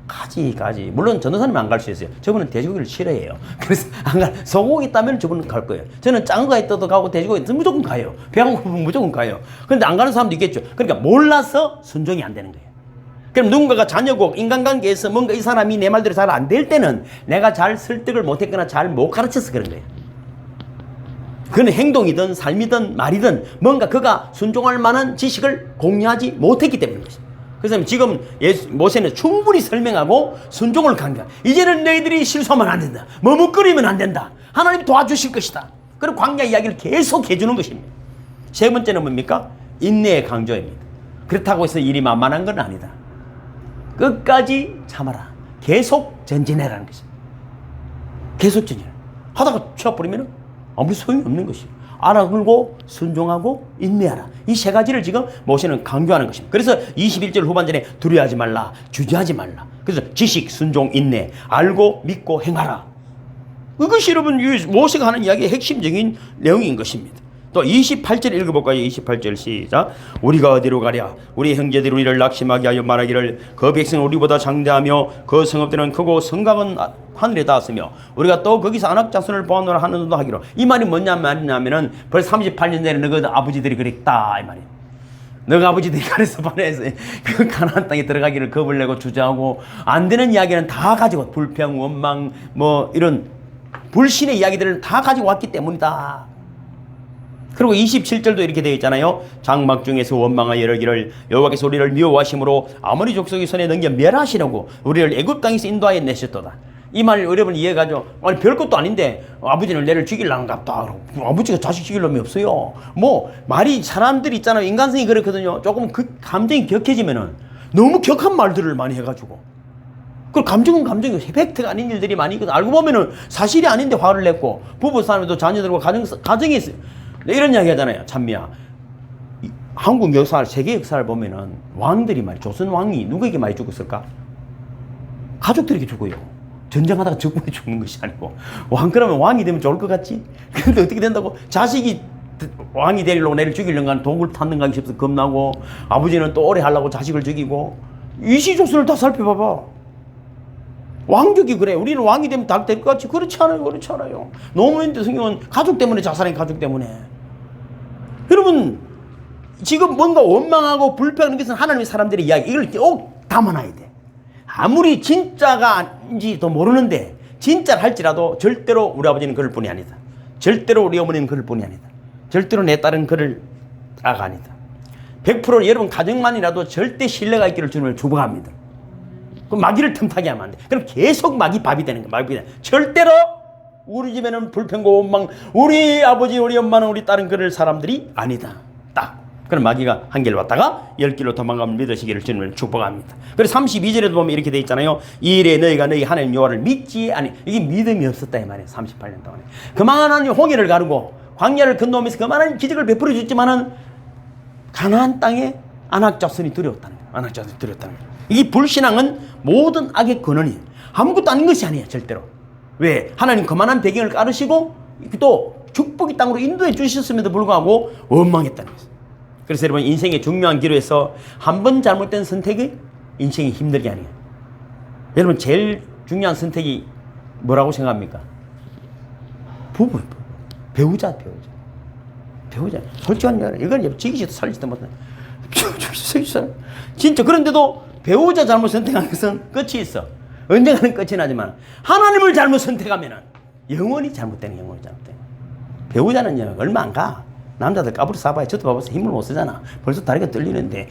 가지. 물론 전도사님은 안 갈 수 있어요. 저분은 돼지고기를 싫어해요. 그래서 안 가. 소고기 있다면 저분은 갈 거예요. 저는 작은 거 있어도 가고 돼지고기 있으면 무조건 가요. 배가 고프면 무조건 가요. 그런데 안 가는 사람도 있겠죠. 그러니까 몰라서 순종이 안 되는 거예요. 그럼 누군가가 자녀고 인간관계에서 뭔가 이 사람이 내 말대로 잘 안 될 때는 내가 잘 설득을 못했거나 잘 못 가르쳐서 그런 거예요. 그는 행동이든 삶이든 말이든 뭔가 그가 순종할 만한 지식을 공유하지 못했기 때문인 것입니다. 그래서 지금 모세는 충분히 설명하고 순종을 강조해. 이제는 너희들이 실수하면 안 된다. 머뭇거리면 안 된다. 하나님 도와주실 것이다. 그리고 광야 이야기를 계속 해주는 것입니다. 세 번째는 뭡니까? 인내의 강조입니다. 그렇다고 해서 일이 만만한 건 아니다. 끝까지 참아라. 계속 전진해라는 것입니다. 계속 전진. 하다가 취해버리면 아무 소용이 없는 것이에요. 알아들고 순종하고 인내하라. 이 세 가지를 지금 모세는 강조하는 것입니다. 그래서 21절 후반전에 두려워하지 말라, 주저하지 말라. 그래서 지식, 순종, 인내, 알고 믿고 행하라. 이것이 여러분 모세가 하는 이야기의 핵심적인 내용인 것입니다. 또 28절 읽어볼까요? 28절 시작. 우리가 어디로 가랴? 우리 형제들이 우리를 낙심하게 하여 말하기를 그 백성은 우리보다 장대하며 그 성읍들은 크고 성곽은 하늘에 닿았으며 우리가 또 거기서 안악 자손을 보았노라 하는도 하기로. 이 말이 뭐냐 말이냐면은 벌써 38년 전에 너희 아버지들이 그랬다 이 말이에요. 너가 아버지들이 가르쳐 반해서 그 가나안 땅에 들어가기를 겁을 내고 주저하고 안 되는 이야기는 다 가지고 불평, 원망, 뭐 이런 불신의 이야기들을 다 가지고 왔기 때문이다. 그리고 27절도 이렇게 되어 있잖아요. 장막 중에서 원망하여 이르기를 여호와께서 우리를 미워하심으로 아모리 족속의 손에 넘겨 멸하시려고 우리를 애굽 땅에서 인도하여 내셨도다. 이 말 여러분 이해가죠? 아니 별것도 아닌데 아버지는 내를 죽이려는갑다. 아버지가 자식 죽일 놈이 없어요. 뭐 말이 사람들이 있잖아요. 인간성이 그렇거든요. 조금 그 감정이 격해지면은 너무 격한 말들을 많이 해가지고 그 감정은 감정이고 팩트가 아닌 일들이 많이 있거든. 알고 보면은 사실이 아닌데 화를 냈고 부부 싸움에도 자녀들과 가정이 있어요. 이런 이야기 하잖아요. 찬미야. 한국 역사, 세계 역사를 보면은 왕들이 말이야. 조선 왕이 누구에게 많이 죽었을까? 가족들에게 죽어요. 전쟁하다가 적군에 죽는 것이 아니고. 왕 그러면 왕이 되면 좋을 것 같지? 근데 어떻게 된다고? 자식이 왕이 되려고 내를 죽이려고 독을 탔는가 싶어서 겁나고 아버지는 또 오래 하려고 자식을 죽이고 이시조선을 다 살펴봐봐. 왕족이 그래. 우리는 왕이 되면 다 될 것 같지? 그렇지 않아요. 그렇지 않아요. 노무현 대통령은 가족 때문에 자살한 가족 때문에. 여러분 지금 뭔가 원망하고 불평하는 것은 하나님의 사람들의 이야기. 이걸 꼭 담아놔야 돼. 아무리 진짜가인지도 모르는데 진짜를 할지라도 절대로 우리 아버지는 그럴 뿐이 아니다. 절대로 우리 어머니는 그럴 뿐이 아니다. 절대로 내 딸은 그럴 아가 아니다. 100% 여러분 가정만이라도 절대 신뢰가 있기를 주님을 축복합니다. 그 마귀를 틈타게 하면 안 돼. 그럼 계속 마귀 밥이 되는 거야. 마귀 되는. 절대로 우리 집에는 불평과 원망, 우리 아버지, 우리 엄마는, 우리 딸은 그럴 사람들이 아니다. 딱. 그럼 마귀가 한 길로 왔다가 10길로 도망가면 믿으시기를 주님을 축복합니다. 그래서 32절에도 보면 이렇게 되어 있잖아요. 이 일에 너희가 너희 하나님 여호와를 믿지 아니. 이게 믿음이 없었다 이 말이에요. 38년 동안에. 그만한 하나님 홍해를 가르고 광야를 건너오면서 그만한 기적을 베풀어 줬지만은 가나안 땅에 안악자손이 두려웠다는 거예요. 안악자손이 두려웠다는 거예요. 이 불신앙은 모든 악의 근원이에요. 아무것도 아닌 것이 아니에요. 절대로. 왜? 하나님 그만한 배경을 깔으시고 또 축복의 땅으로 인도해 주셨음에도 불구하고 원망했다는 거예요. 그래서 여러분 인생의 중요한 기로에서 한 번 잘못된 선택이 인생이 힘들게 아니에요. 여러분 제일 중요한 선택이 뭐라고 생각합니까? 부부, 배우자. 솔직한 말 이건 지기지도 살지도 못해. 진짜 그런데도 배우자 잘못 선택한 것은 끝이 있어. 언젠가는 끝이 나지만 하나님을 잘못 선택하면은 영원히 잘못되는 영원히 잘못되는. 배우자는요 얼마 안 가. 남자들 까불어 싸봐야 저도 봐봐서 힘을 못 쓰잖아. 벌써 다리가 떨리는데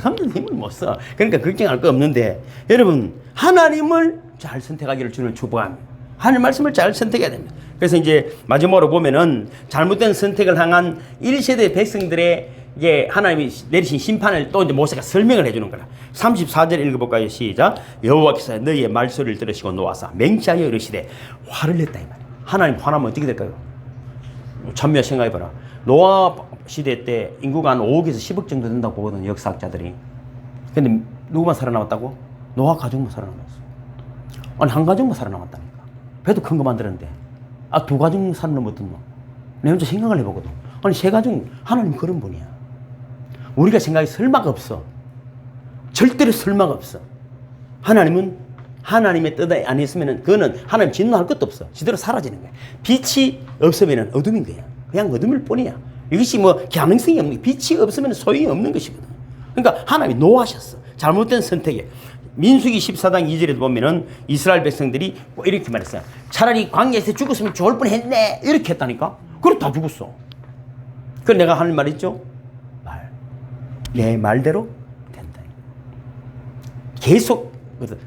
남자는 힘을 못 써. 그러니까 걱정할 거 없는데 여러분 하나님을 잘 선택하기를 주님을 축복합니다. 하나님 말씀을 잘 선택해야 됩니다. 그래서 이제 마지막으로 보면은 잘못된 선택을 향한 1세대 백성들의 이게 하나님이 내리신 심판을 또 이제 모세가 설명을 해주는 거라. 34절 읽어볼까요? 시작. 여호와께서 너희의 말소리를 들으시고 노하사 맹세하여 이르시되 화를 냈다 이 말이에요. 하나님 화나면 어떻게 될까요? 찬미야 생각해봐라. 노아 시대 때 인구가 한 5억에서 10억 정도 된다고 보거든요. 역사학자들이. 근데 누구만 살아남았다고? 노아 가족만 살아남았어. 아니 한 가족만 살아남았다니까. 배도 큰 거 만들었는데 두 가족 살아남았던 뭐. 내가 혼자 생각을 해보거든. 아니 세 가족 하나님 그런 분이야. 우리가 생각이 설마가 없어. 절대로 설마가 없어. 하나님은 하나님의 뜻 안에 있으면 그거는 하나님 진노할 것도 없어. 지대로 사라지는 거야. 빛이 없으면 어둠인 거야. 그냥 어둠일 뿐이야. 이것이 뭐 가능성이 없는 거야. 빛이 없으면 소용이 없는 것이거든. 그러니까 하나님이 노하셨어. 잘못된 선택에. 민수기 14장 2절에도 보면은 이스라엘 백성들이 이렇게 말했어요. 차라리 광야에서 죽었으면 좋을 뻔했네. 이렇게 했다니까. 그래 다 죽었어. 그래 내가 하는 말 있죠. 내 말대로 된다. 계속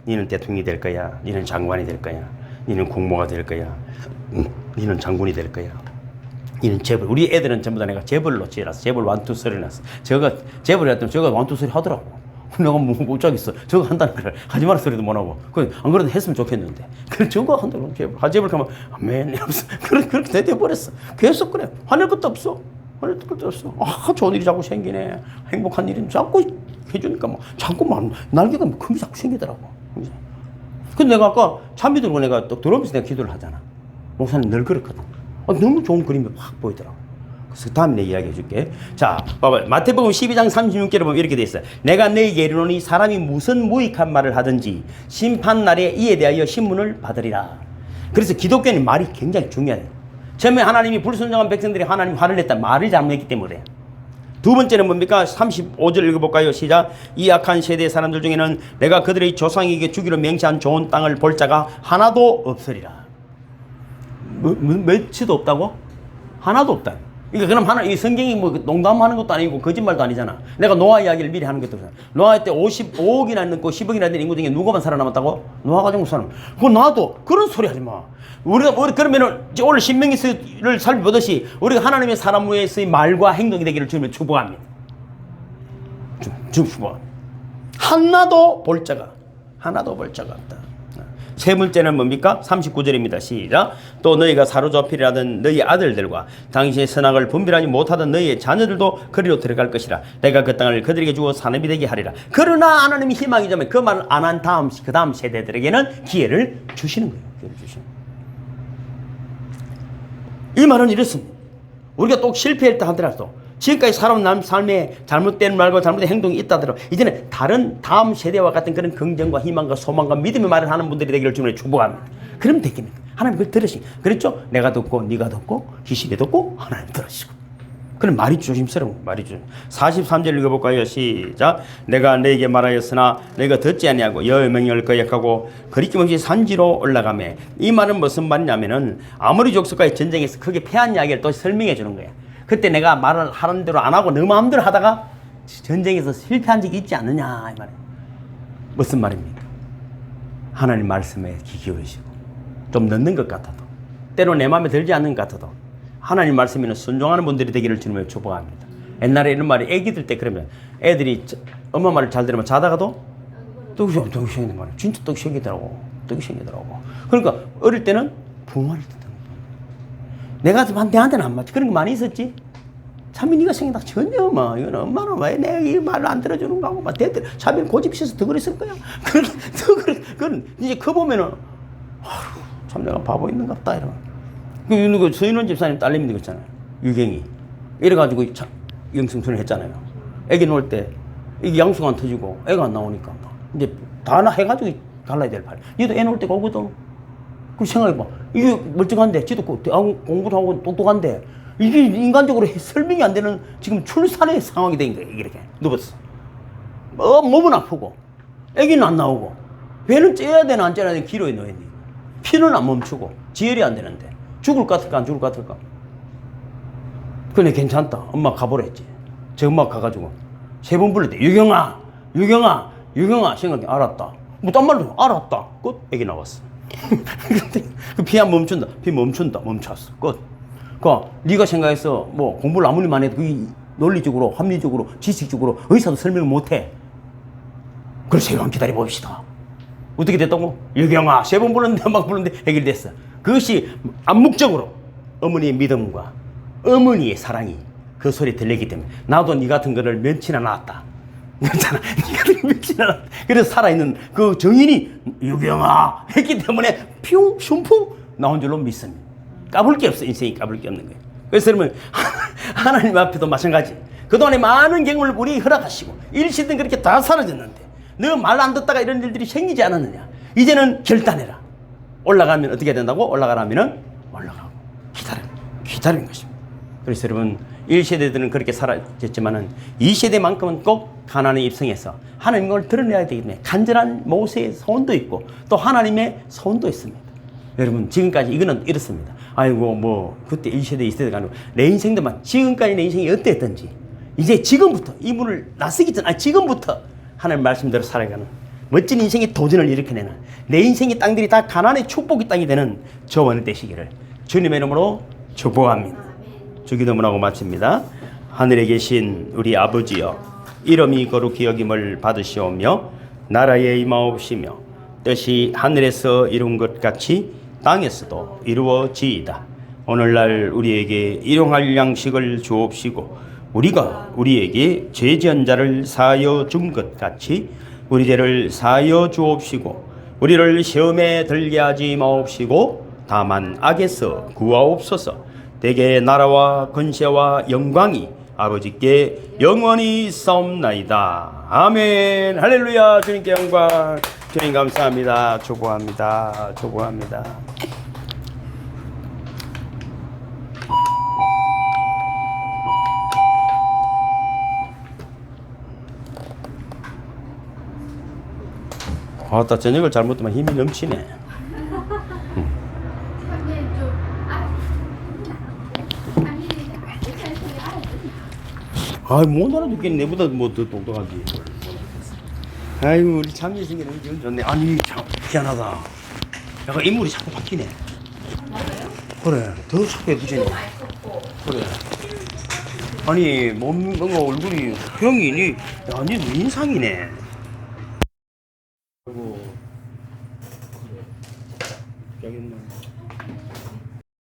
너는 대통령이 될 거야. 너는 장관이 될 거야. 너는 국모가 될 거야. 너는 장군이 될 거야. 너는 재벌. 우리 애들은 전부 다 내가 재벌로 지어놨어. 재벌 완투 소리 났어. 저거 재벌이 했더니 저거 완투 소리 하더라고. 내가 못 자겠어. 저거 한다는 걸 하지 마라 소리도 못 하고. 안 그래도 했으면 좋겠는데. 그래 저거 한다고 재벌. 재벌 가면 아멘. 그렇게 돼버렸어. 계속 그래. 화낼 것도 없어. 화낼 것도 없어. 좋은 일이 자꾸 생기네. 행복한 일이 자꾸 해주니까 뭐 자꾸 날개가 큰 게 자꾸 생기더라고. 근데 내가 아까 찬미 들고 내가 또 들어오면서 내가 기도를 하잖아. 목사님 늘 그렇거든. 너무 좋은 그림이 확 보이더라고. 그래서 다음에 내 이야기 해줄게. 자, 봐봐. 마태복음 12장 36절에 보면 이렇게 돼 있어요. 내가 너희에게 이르노니 사람이 무슨 무익한 말을 하든지 심판날에 이에 대하여 신문을 받으리라. 그래서 기독교는 말이 굉장히 중요해요. 처음에 하나님이 불순종한 백성들이 하나님 화를 냈다. 말을 잘못했기 때문에. 두 번째는 뭡니까? 35절 읽어볼까요? 시작. 이 악한 세대의 사람들 중에는 내가 그들의 조상에게 주기로 맹세한 좋은 땅을 볼 자가 하나도 없으리라. 몇치도 없다고? 하나도 없다. 그러니까 그럼 하나, 이 성경이 뭐 농담하는 것도 아니고 거짓말도 아니잖아. 내가 노아 이야기를 미리 하는 것도 없잖아. 노아 때 55억이나 넘고 10억이나 된 인구 중에 누구만 살아남았다고? 노아 가족 사람. 그거 나도 그런 소리 하지 마. 우리 그러면은 오늘 신명기를 살펴보듯이 우리가 하나님의 사람 위에서의 말과 행동이 되기를 주님을 축복합니다. 축복합니다. 하나도 볼 자가 없다. 세 번째는 뭡니까? 39절입니다. 시작. 또 너희가 사로잡히려 하던 너희 아들들과 당신의 선악을 분별하지 못하던 너희의 자녀들도 그리로 들어갈 것이라. 내가 그 땅을 그들에게 주어 산업이 되게 하리라. 그러나 하나님이 희망이자면 그 말을 안 한 다음 그 다음 세대들에게는 기회를 주시는 거예요. 기회를 주시는 거예요. 이 말은 이렇습니다. 우리가 또 실패했다 하더라도 지금까지 살아온 삶에 잘못된 말과 잘못된 행동이 있다 하더라도 이제는 다음 세대와 같은 그런 긍정과 희망과 소망과 믿음의 말을 하는 분들이 되기를 주님을 축복합니다. 그러면 되겠습니까? 하나님 그걸 들으시고 그랬죠? 내가 듣고 네가 듣고 희신이 듣고 하나님 들으시고 그런 말이 조심스러운 말이죠. 43절 읽어볼까요? 시작. 내가 너에게 말하였으나 너희가 듣지 아니하고 여호와의 명령을 거역하고 거리낌없이 산지로 올라가매. 이 말은 무슨 말이냐면은 아무리 족속과의 전쟁에서 크게 패한 이야기를 또 설명해 주는 거예요. 그때 내가 말을 하는 대로 안 하고 너 마음대로 하다가 전쟁에서 실패한 적이 있지 않느냐 이 말이에요. 무슨 말입니까? 하나님 말씀에 귀 기울이시고 좀 늦는 것 같아도 때로 내 마음에 들지 않는 것 같아도 하나님 말씀에는 순종하는 분들이 되기를 주님을 축복합니다. 옛날에 이런 말이 애기들 때 그러면 애들이 엄마 말을 잘 들으면 자다가도 떡이 생기는 말이에요. 진짜 떡이 생기더라고. 그러니까 어릴 때는 부모를 듣는 거예요. 내가 내한테는 안 맞지. 그런 거 많이 있었지. 참이 네가 생긴다. 전혀 뭐 이건 엄마는 왜 내 이 말을 안 들어주는 거고 막 대들 참이 고집 있어서 더 그랬을 거야. 그건 이제 커 보면은 참 내가 바보 있는 것 같다 이런. 그 서인원 집사님 딸내미 있잖아요. 유경이. 이래가지고 영성순을 했잖아요. 애기 놓을 때 이게 양수가 안 터지고 애가 안 나오니까 이제 다 해가지고 갈라야 될 판이야. 얘도 애 놓을 때가 오거든. 그 생각해봐. 이게 멀쩡한데, 지도 공부도 하고 똑똑한데, 이게 인간적으로 설명이 안 되는 지금 출산의 상황이 된 거예요. 이렇게. 누웠어. 몸은 아프고, 애기는 안 나오고, 배는 째야 되나 안 째야 되나 기로에 넣어야 돼. 피는 안 멈추고, 지혈이 안 되는데, 죽을 것 같을까 안 죽을 것 같을까? 그래, 괜찮다. 엄마 가보라 했지. 제 엄마 가가지고, 3번 불렀대. 유경아! 생각해. 알았다. 뭐, 딴 말로 알았다. 끝. 애기 나왔어. 피 안 멈춘다. 피 멈췄어. 끝. 네가 생각해서 뭐 공부를 아무리 많이 해도 그게 논리적으로, 합리적으로, 지식적으로 의사도 설명을 못해. 그래서 한번 기다려 봅시다. 어떻게 됐다고? 유경아 3번 불렀는데 막 불렀는데 해결됐어. 그것이 암묵적으로 어머니의 믿음과 어머니의 사랑이 그 소리 들리기 때문에 나도 네 같은 거를 면치나 낳았다. 그렇잖아. 네가 며칠 안 그래서 살아있는 그 정인이 유경아 했기 때문에 슝풍 나온 줄로 믿습니다. 까불 게 없어. 인생이 까불 게 없는 거예요. 그래서 여러분 하나님 앞에도 마찬가지. 그동안에 많은 경험을 우리에게 허락하시고 일시든 그렇게 다 사라졌는데 너 말 안 듣다가 이런 일들이 생기지 않았느냐. 이제는 결단해라. 올라가면 어떻게 된다고? 올라가라면은 올라가고 기다리는 것입니다. 그래서 여러분 1세대들은 그렇게 사라졌지만은 2세대만큼은 꼭 가나안에 입성해서 하나님을 드러내야 되기 때문에 간절한 모세의 소원도 있고 또 하나님의 소원도 있습니다. 여러분 지금까지 이거는 이렇습니다. 아이고 뭐 그때 1세대 2세대가 아니고 내 인생도만 지금까지 내 인생이 어땠던지 이제 지금부터 이 문을 나서기 전 지금부터 하나님 말씀대로 살아가는 멋진 인생의 도전을 일으켜내는 내 인생의 땅들이 다 가나안의 축복의 땅이 되는 저원이 되시기를 주님의 이름으로 축복합니다. 주기도문하고 마칩니다. 하늘에 계신 우리 아버지여 이름이 거룩히 여김을 받으시오며 나라에 임하옵시며 뜻이 하늘에서 이룬 것 같이 땅에서도 이루어지이다. 오늘날 우리에게 일용할 양식을 주옵시고 우리가 우리에게 죄 지은 자를 사하여 준 것 같이 우리 죄를 사하여 주옵시고 우리를 시험에 들게 하지 마옵시고 다만 악에서 구하옵소서. 대개 나라와 권세와 영광이 아버지께 영원히 싸움나이다. 아멘. 할렐루야. 주님께 영광. 주님 감사합니다. 축복합니다. 아따 저녁을 잘 먹더만 힘이 넘치네. 아이 못 알아듣겠네. 내보다 뭐 더 똑똑하지. 아이고 우리 장미생이 너무 기분 좋네. 아니 참 희한하다. 약간 인물이 자꾸 바뀌네. 그래 더 자꾸 예쁘지네. 그래. 아니 뭔가 얼굴이 형이 니 인상이네. 아이고 그래. 여기 있네.